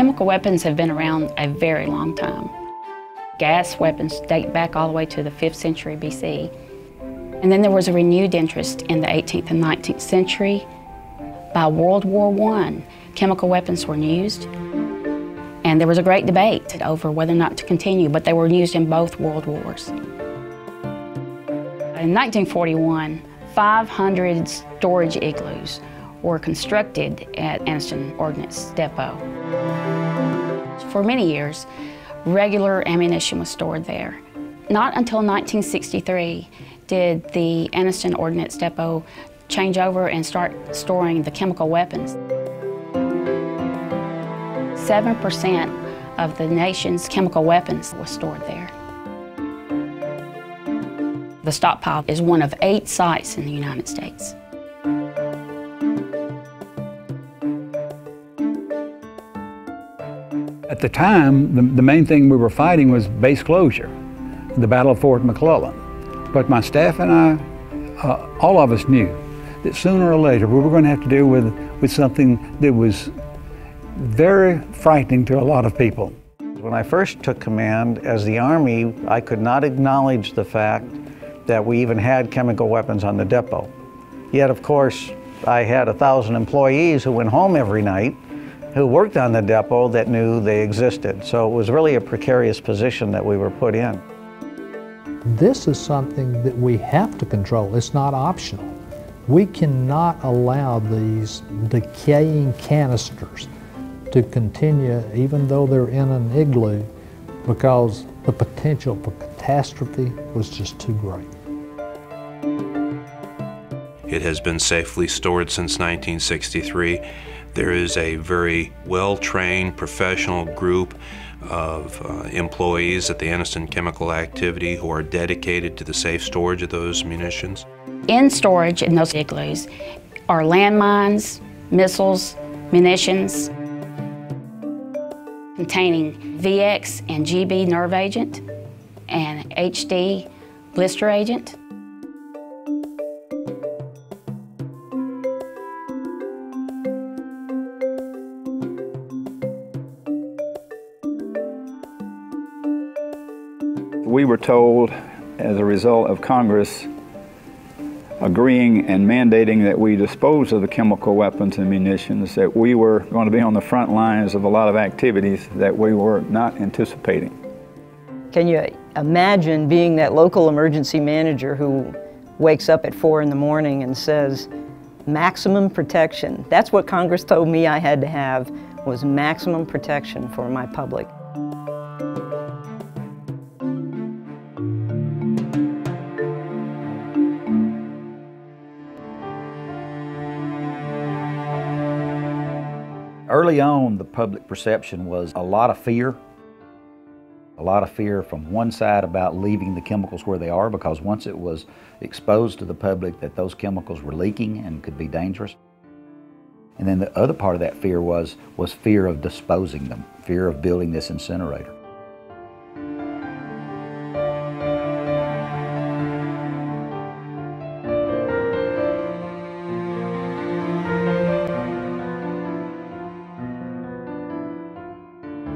Chemical weapons have been around a very long time. Gas weapons date back all the way to the 5th century BC. And then there was a renewed interest in the 18th and 19th century. By World War I, chemical weapons were used. And there was a great debate over whether or not to continue, but they were used in both world wars. In 1941, 500 storage igloos were constructed at Anniston Ordnance Depot. For many years, regular ammunition was stored there. Not until 1963 did the Anniston Ordnance Depot change over and start storing the chemical weapons. 7% of the nation's chemical weapons was stored there. The Stockpile is one of 8 sites in the United States. At the time, the main thing we were fighting was base closure, the Battle of Fort McClellan. But my staff and I, all of us knew that sooner or later we were going to have to deal with something that was very frightening to a lot of people. When I first took command as the Army, I could not acknowledge the fact that we even had chemical weapons on the depot. Yet, of course, I had 1,000 employees who went home every night, who worked on the depot, that knew they existed. So it was really a precarious position that we were put in. This is something that we have to control. It's not optional. We cannot allow these decaying canisters to continue even though they're in an igloo, because the potential for catastrophe was just too great. It has been safely stored since 1963. There is a very well-trained professional group of employees at the Anniston Chemical Activity who are dedicated to the safe storage of those munitions. In storage in those igloos are landmines, missiles, munitions containing VX and GB nerve agent and HD blister agent. We were told, as a result of Congress agreeing and mandating that we dispose of the chemical weapons and munitions, that we were going to be on the front lines of a lot of activities that we were not anticipating. Can you imagine being that local emergency manager who wakes up at 4 in the morning and says, maximum protection? That's what Congress told me I had to have, was maximum protection for my public. Early on, the public perception was a lot of fear from one side about leaving the chemicals where they are, because once it was exposed to the public that those chemicals were leaking and could be dangerous. And then the other part of that fear was fear of disposing them, fear of building this incinerator.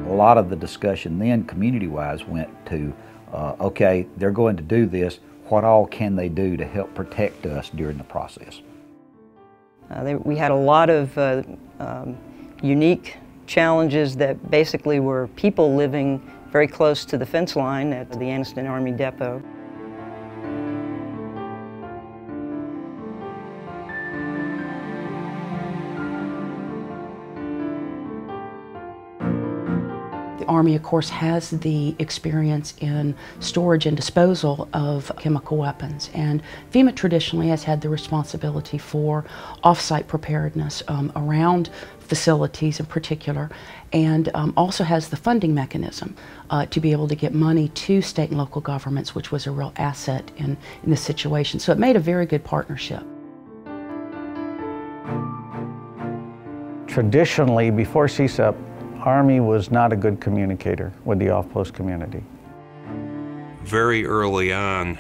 A lot of the discussion then, community-wise, went to, okay, they're going to do this, what all can they do to help protect us during the process? We had a lot of unique challenges that basically were people living very close to the fence line at the Anniston Army Depot. The Army, of course, has the experience in storage and disposal of chemical weapons, and FEMA traditionally has had the responsibility for off-site preparedness around facilities in particular, and also has the funding mechanism to be able to get money to state and local governments, which was a real asset in this situation. So it made a very good partnership. Traditionally, before CSEPP, Army was not a good communicator with the off-post community. Very early on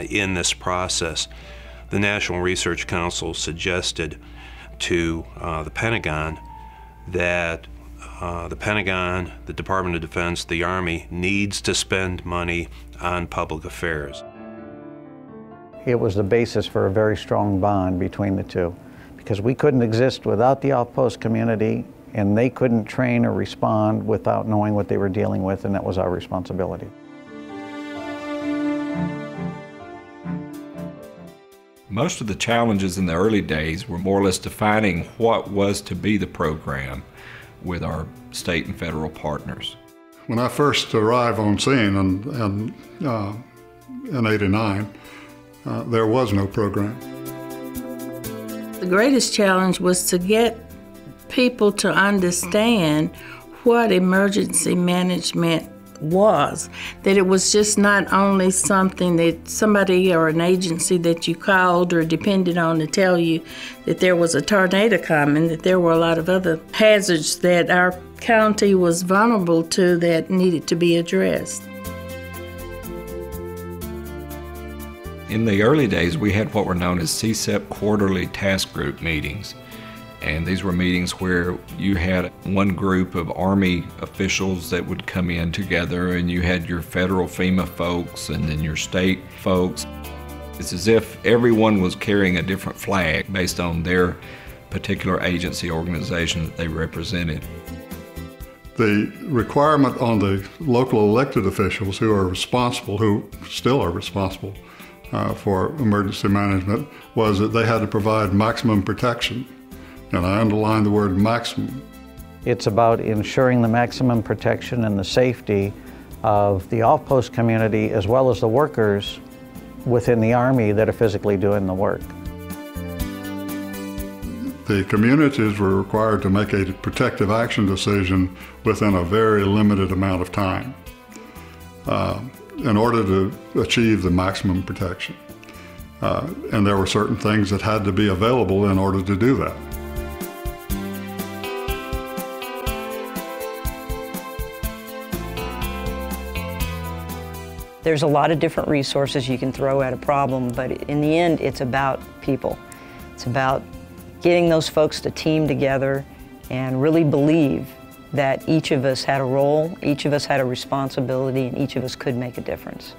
in this process, the National Research Council suggested to the Pentagon that the Pentagon, the Department of Defense, the Army needs to spend money on public affairs. It was the basis for a very strong bond between the two, because we couldn't exist without the outpost community, and they couldn't train or respond without knowing what they were dealing with, and that was our responsibility. Most of the challenges in the early days were more or less defining what was to be the program with our state and federal partners. When I first arrived on scene in '89, there was no program. The greatest challenge was to get people to understand what emergency management was, that it was just not only something that somebody or an agency that you called or depended on to tell you that there was a tornado coming, that there were a lot of other hazards that our county was vulnerable to that needed to be addressed. In the early days, we had what were known as CSEPP quarterly task group meetings. And these were meetings where you had one group of Army officials that would come in together, and you had your federal FEMA folks and then your state folks. It's as if everyone was carrying a different flag based on their particular agency organization that they represented. The requirement on the local elected officials who are responsible, who still are responsible for emergency management, was that they had to provide maximum protection. And I underline the word maximum. It's about ensuring the maximum protection and the safety of the outpost community as well as the workers within the Army that are physically doing the work. The communities were required to make a protective action decision within a very limited amount of time in order to achieve the maximum protection. And there were certain things that had to be available in order to do that. There's a lot of different resources you can throw at a problem, but in the end, it's about people. It's about getting those folks to team together and really believe that each of us had a role, each of us had a responsibility, and each of us could make a difference.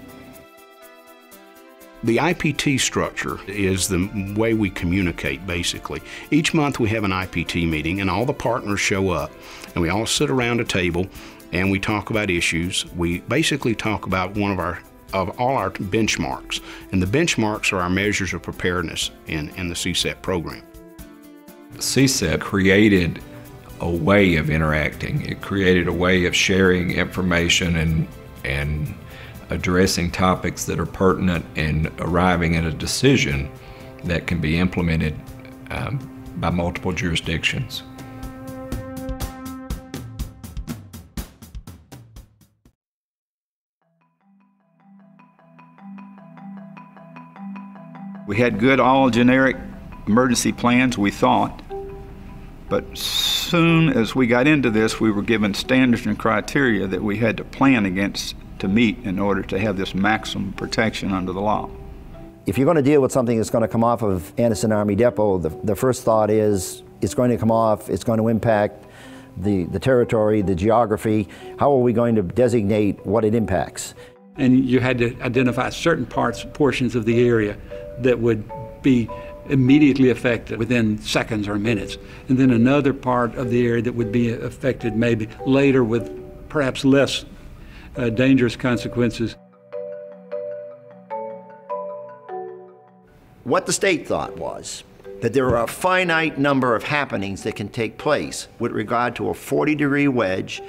The IPT structure is the way we communicate, basically. Each month we have an IPT meeting, and all the partners show up, and we all sit around a table and we talk about issues. We basically talk about one of all our benchmarks, and the benchmarks are our measures of preparedness in the CSEPP program. CSEPP created a way of interacting. It created a way of sharing information and addressing topics that are pertinent and arriving at a decision that can be implemented by multiple jurisdictions. We had good all generic emergency plans, we thought, but soon as we got into this, we were given standards and criteria that we had to plan against to meet in order to have this maximum protection under the law. If you're going to deal with something that's going to come off of Anderson Army Depot, the first thought is it's going to come off, it's going to impact the territory, the geography. How are we going to designate what it impacts? And you had to identify certain portions of the area that would be immediately affected within seconds or minutes, and then another part of the area that would be affected maybe later with perhaps less dangerous consequences. What the state thought was that there are a finite number of happenings that can take place with regard to a 40-degree wedge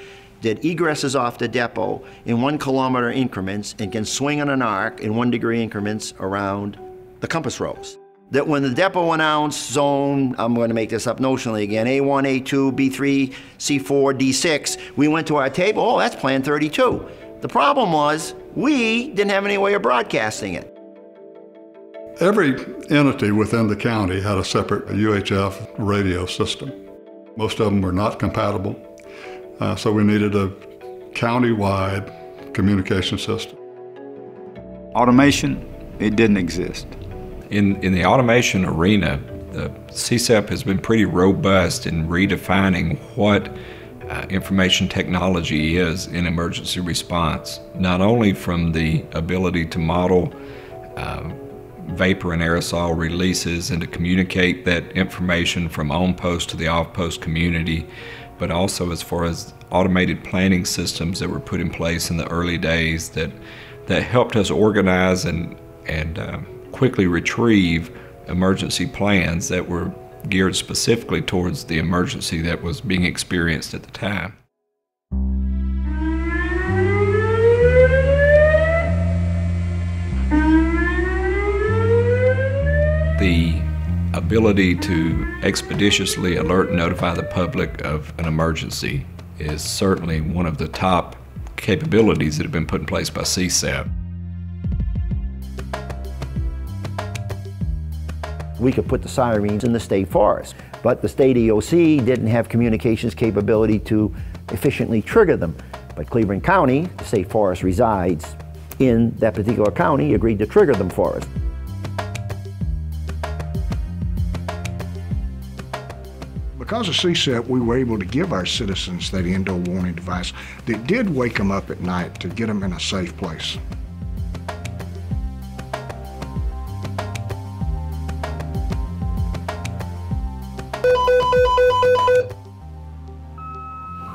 that egresses off the depot in 1 kilometer increments and can swing on an arc in 1-degree increments around the compass rose. That when the depot announced zone, I'm going to make this up notionally again, A1, A2, B3, C4, D6, we went to our table, oh, that's Plan 32. The problem was we didn't have any way of broadcasting it. Every entity within the county had a separate UHF radio system. Most of them were not compatible, so we needed a county-wide communication system. Automation, it didn't exist. In the automation arena, the CSEPP has been pretty robust in redefining what information technology is in emergency response, not only from the ability to model vapor and aerosol releases and to communicate that information from on-post to the off-post community, but also as far as automated planning systems that were put in place in the early days that helped us organize and quickly retrieve emergency plans that were geared specifically towards the emergency that was being experienced at the time. The ability to expeditiously alert and notify the public of an emergency is certainly one of the top capabilities that have been put in place by CSEPP. We could put the sirens in the state forest, but the state EOC didn't have communications capability to efficiently trigger them. But Cleveland County, the state forest resides in that particular county, agreed to trigger them for us. Because of CSEPP, we were able to give our citizens that indoor warning device that did wake them up at night to get them in a safe place.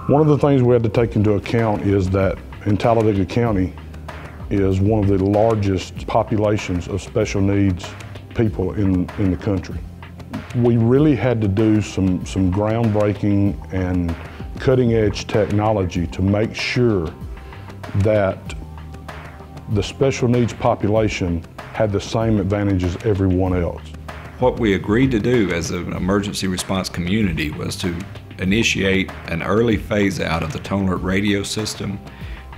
One of the things we had to take into account is that in Talladega County is one of the largest populations of special needs people in the country. We really had to do some groundbreaking and cutting edge technology to make sure that the special needs population had the same advantage as everyone else. What we agreed to do as an emergency response community was to initiate an early phase out of the tone alert radio system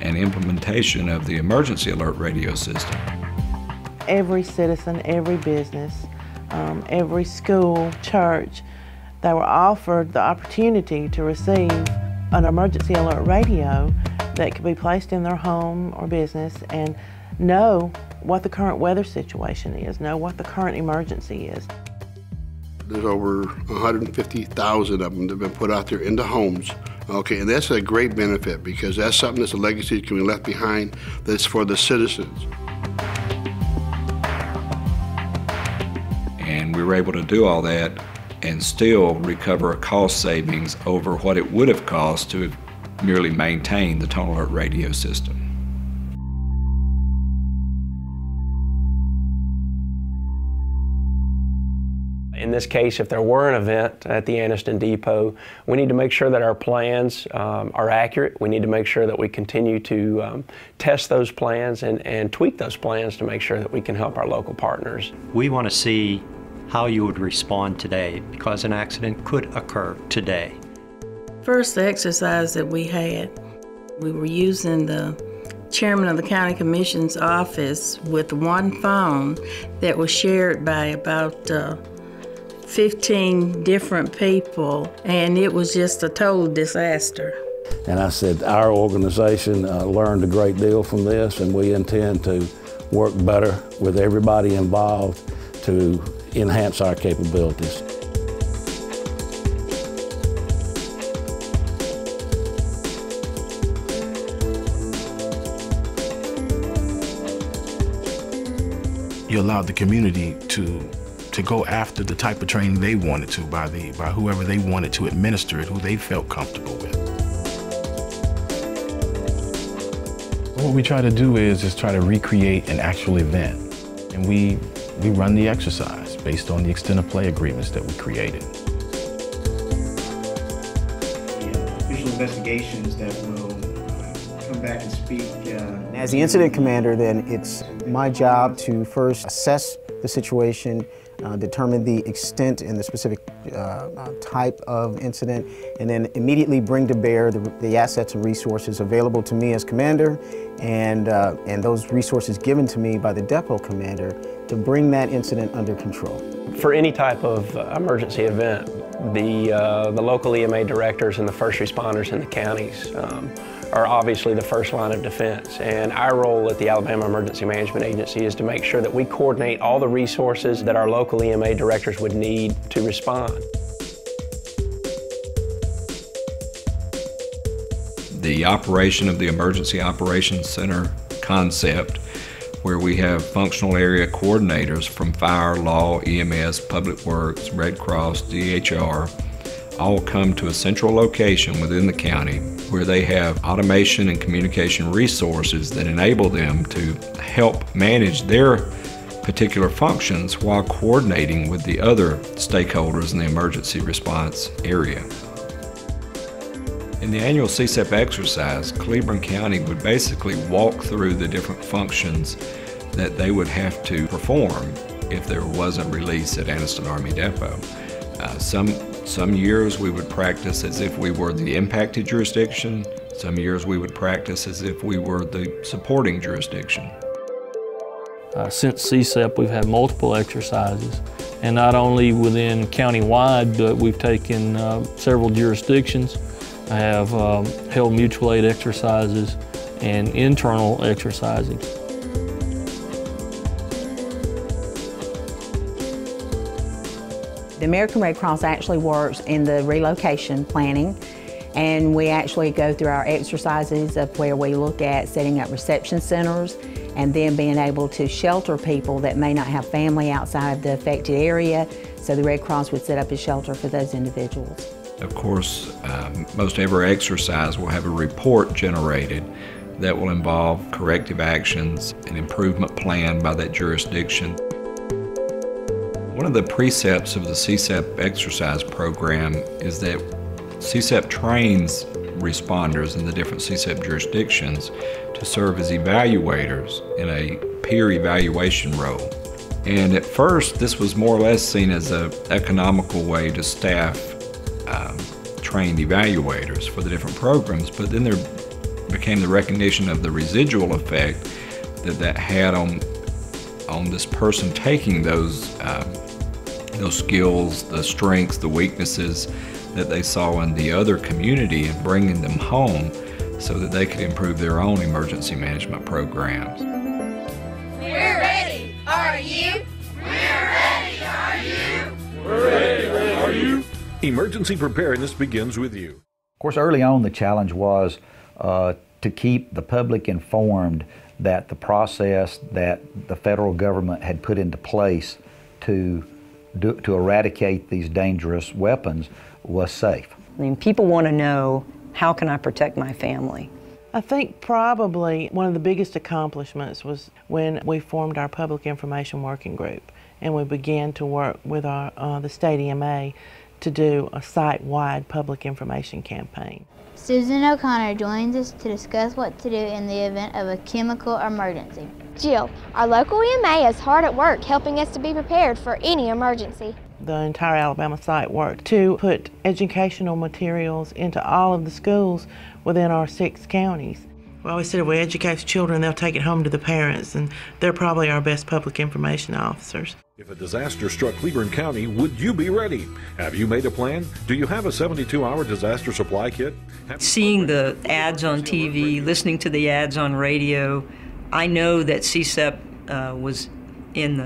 and implementation of the emergency alert radio system. Every citizen, every business, every school, church, they were offered the opportunity to receive an emergency alert radio that could be placed in their home or business and know what the current weather situation is, know what the current emergency is. There's over 150,000 of them that have been put out there into homes. Okay, and that's a great benefit because that's something that's a legacy that can be left behind that's for the citizens. And we were able to do all that and still recover a cost savings over what it would have cost to have merely maintained the tone alert radio system. In this case, if there were an event at the Anniston Depot, we need to make sure that our plans are accurate. We need to make sure that we continue to test those plans and tweak those plans to make sure that we can help our local partners. We want to see how you would respond today because an accident could occur today. First exercise that we had, we were using the chairman of the county commission's office with one phone that was shared by about 15 different people, and it was just a total disaster. And I said, our organization learned a great deal from this, and we intend to work better with everybody involved to enhance our capabilities. You allowed the community to go after the type of training they wanted to by whoever they wanted to administer it, who they felt comfortable with. What we try to do is just try to recreate an actual event. And we run the exercise based on the extended play agreements that we created. Official investigations that will come back and speak. As the incident commander, then it's my job to first assess the situation, determine the extent and the specific type of incident, and then immediately bring to bear the assets and resources available to me as commander and those resources given to me by the depot commander to bring that incident under control. For any type of emergency event, the local EMA directors and the first responders in the counties are obviously the first line of defense. And our role at the Alabama Emergency Management Agency is to make sure that we coordinate all the resources that our local EMA directors would need to respond. the operation of the Emergency Operations Center concept, where we have functional area coordinators from fire, law, EMS, Public Works, Red Cross, DHR, all come to a central location within the county where they have automation and communication resources that enable them to help manage their particular functions while coordinating with the other stakeholders in the emergency response area. In the annual CSEPP exercise, Cleburne County would basically walk through the different functions that they would have to perform if there wasn't release at Anniston Army Depot. Some years we would practice as if we were the impacted jurisdiction. Some years we would practice as if we were the supporting jurisdiction. Since CSEPP, we've had multiple exercises, and not only within county-wide, but we've taken several jurisdictions. I have held mutual aid exercises and internal exercises. The American Red Cross actually works in the relocation planning, and we actually go through our exercises of where we look at setting up reception centers and then being able to shelter people that may not have family outside of the affected area. So the Red Cross would set up a shelter for those individuals. Of course, most every exercise will have a report generated that will involve corrective actions, an improvement plan by that jurisdiction. One of the precepts of the CSEPP exercise program is that CSEPP trains responders in the different CSEPP jurisdictions to serve as evaluators in a peer evaluation role. And at first, this was more or less seen as an economical way to staff trained evaluators for the different programs, but then there became the recognition of the residual effect that had on this person taking those skills, the strengths, the weaknesses that they saw in the other community and bringing them home so that they could improve their own emergency management programs. We're ready. Are you? We're ready. Are you? We're ready. Are you? Emergency preparedness begins with you. Of course, early on the challenge was to keep the public informed that the process that the federal government had put into place to eradicate these dangerous weapons was safe. I mean, people want to know, how can I protect my family? I think probably one of the biggest accomplishments was when we formed our Public Information Working Group and we began to work with the state EMA to do a site-wide public information campaign. Susan O'Connor joins us to discuss what to do in the event of a chemical emergency. Jill, our local EMA is hard at work helping us to be prepared for any emergency. The entire Alabama site worked to put educational materials into all of the schools within our 6 counties. We always said if we educate children, they'll take it home to the parents, and they're probably our best public information officers. If a disaster struck Cleburne County, would you be ready? Have you made a plan? Do you have a 72-hour disaster supply kit? Seeing the ads on TV, listening to the ads on radio, I know that CSEPP was in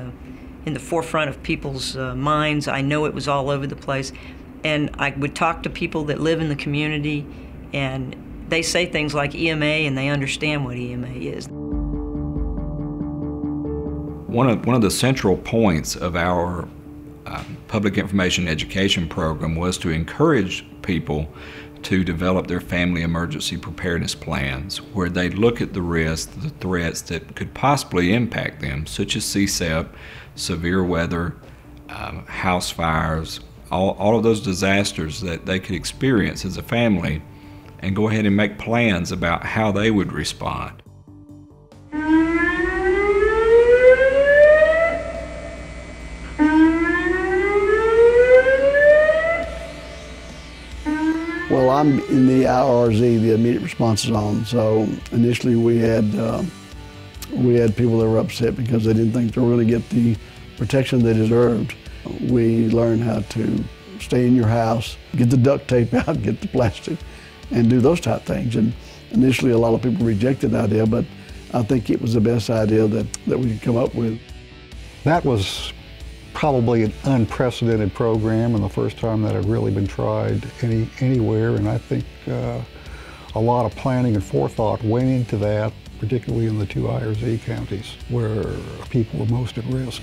the forefront of people's minds. I know it was all over the place. And I would talk to people that live in the community, and they say things like EMA, and they understand what EMA is. One of the central points of our public information education program was to encourage people to develop their family emergency preparedness plans, where they look at the risks, the threats that could possibly impact them, such as CSEPP, severe weather, house fires, all of those disasters that they could experience as a family, and go ahead and make plans about how they would respond. Well, I'm in the IRZ, the immediate response zone. So initially we had people that were upset because they didn't think they were going to get the protection they deserved. We learned how to stay in your house, get the duct tape out, get the plastic, and do those type things. And initially a lot of people rejected the idea, but I think it was the best idea that we could come up with. That was probably an unprecedented program and the first time that had really been tried anywhere, and I think A lot of planning and forethought went into that, particularly in the 2 IRZ counties where people were most at risk.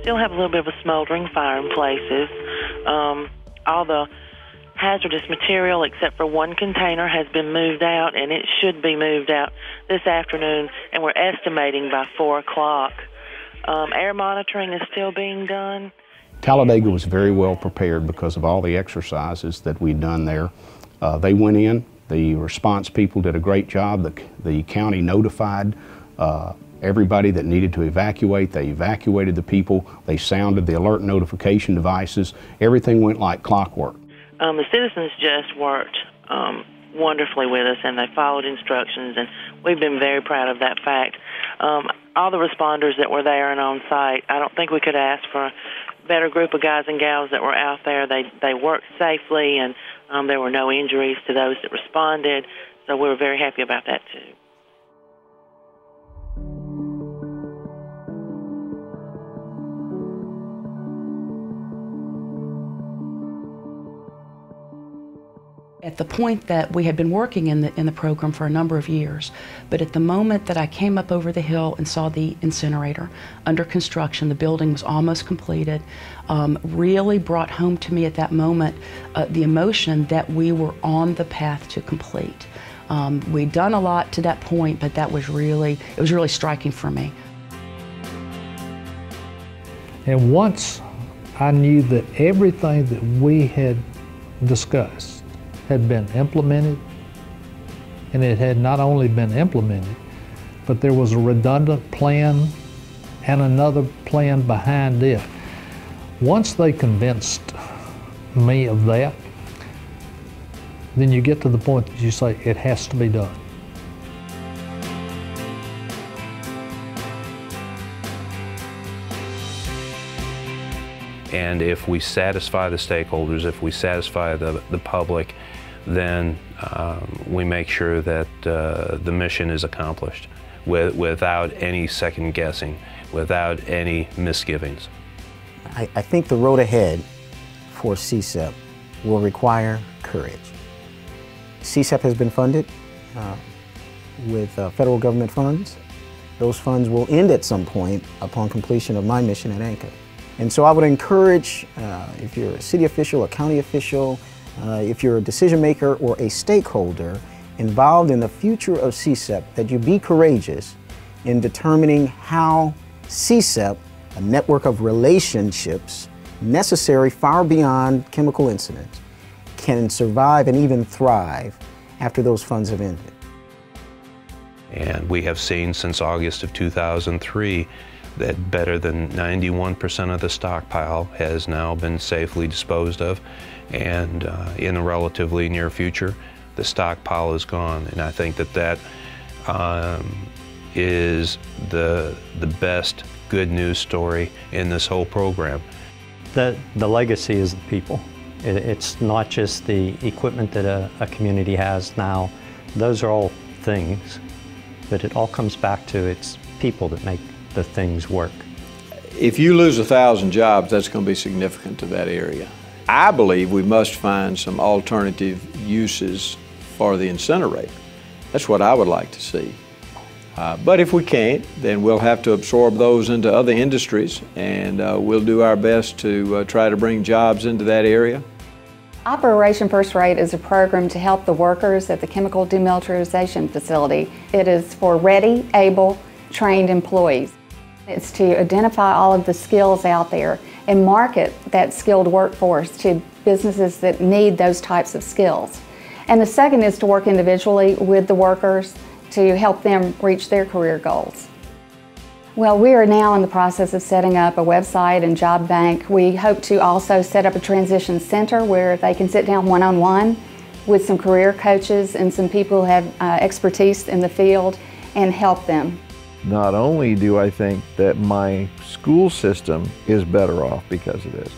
Still have a little bit of a smoldering fire in places. All the hazardous material except for one container has been moved out, and it should be moved out this afternoon, and we're estimating by 4 o'clock. Air monitoring is still being done. Talladega was very well prepared because of all the exercises that we'd done there. They went in, the response people did a great job. The county notified everybody that needed to evacuate. They evacuated the people. They sounded the alert notification devices. Everything went like clockwork. The citizens just worked wonderfully with us, and they followed instructions, and we've been very proud of that fact. All the responders that were there and on site, I don't think we could ask for a better group of guys and gals that were out there. They worked safely, and there were no injuries to those that responded, so we were very happy about that too. At the point that we had been working in the program for a number of years, but at the moment that I came up over the hill and saw the incinerator under construction, the building was almost completed, really brought home to me at that moment the emotion that we were on the path to complete. We'd done a lot to that point, but it was really striking for me. And once I knew that everything that we had discussed had been implemented, and it had not only been implemented, but there was a redundant plan and another plan behind it. Once they convinced me of that, then you get to the point that you say it has to be done. And if we satisfy the stakeholders, if we satisfy the public, then we make sure that the mission is accomplished without any second guessing, without any misgivings. I think the road ahead for CSEPP will require courage. CSEPP has been funded with federal government funds. Those funds will end at some point upon completion of my mission at ANCA. And so I would encourage, if you're a city official, a county official, if you're a decision maker or a stakeholder involved in the future of CSEPP, that you be courageous in determining how CSEPP, a network of relationships necessary far beyond chemical incidents, can survive and even thrive after those funds have ended. And we have seen since August of 2003 that better than 91% of the stockpile has now been safely disposed of, and in the relatively near future, the stockpile is gone. And I think that is the best good news story in this whole program. The legacy is the people. It's not just the equipment that a community has now. Those are all things, but it all comes back to it's people that make the things work. If you lose 1,000 jobs, that's going to be significant to that area. I believe we must find some alternative uses for the incinerator. That's what I would like to see. But if we can't, then we'll have to absorb those into other industries, and we'll do our best to try to bring jobs into that area. Operation First Rate is a program to help the workers at the chemical demilitarization facility. It is for ready, able, trained employees. It's to identify all of the skills out there and market that skilled workforce to businesses that need those types of skills. And the second is to work individually with the workers to help them reach their career goals. Well, we are now in the process of setting up a website and job bank. We hope to also set up a transition center where they can sit down one-on-one with some career coaches and some people who have expertise in the field and help them. Not only do I think that my school system is better off because of this,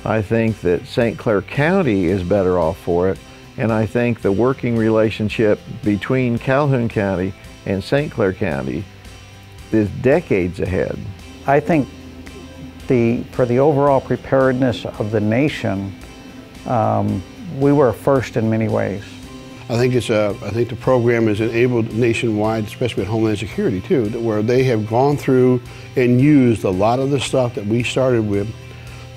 I think that St. Clair County is better off for it, and I think the working relationship between Calhoun County and St. Clair County is decades ahead. I think for the overall preparedness of the nation, we were first in many ways. I think the program has enabled nationwide, especially with Homeland Security too, where they have gone through and used a lot of the stuff that we started with.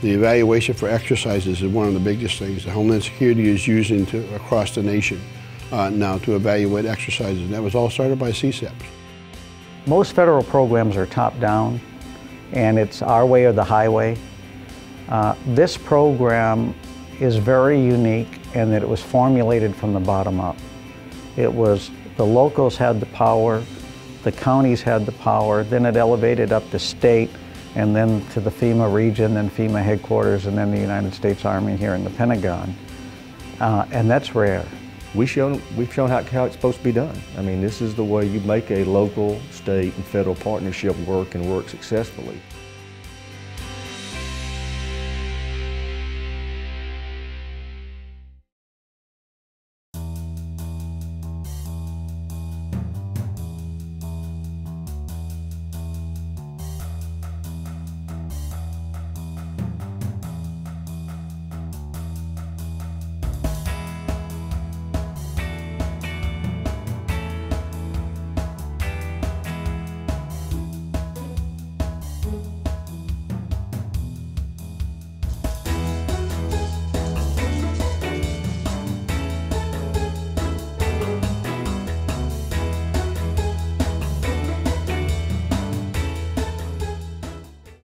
The evaluation for exercises is one of the biggest things that Homeland Security is using across the nation now to evaluate exercises. And that was all started by CSEPP. Most federal programs are top-down, and it's our way or the highway. This program is very unique in that it was formulated from the bottom up. It was, the locals had the power, the counties had the power, then it elevated up to state, and then to the FEMA region, then FEMA headquarters, and then the United States Army here in the Pentagon. And that's rare. We've shown how it's supposed to be done. I mean, this is the way you make a local, state, and federal partnership work and work successfully.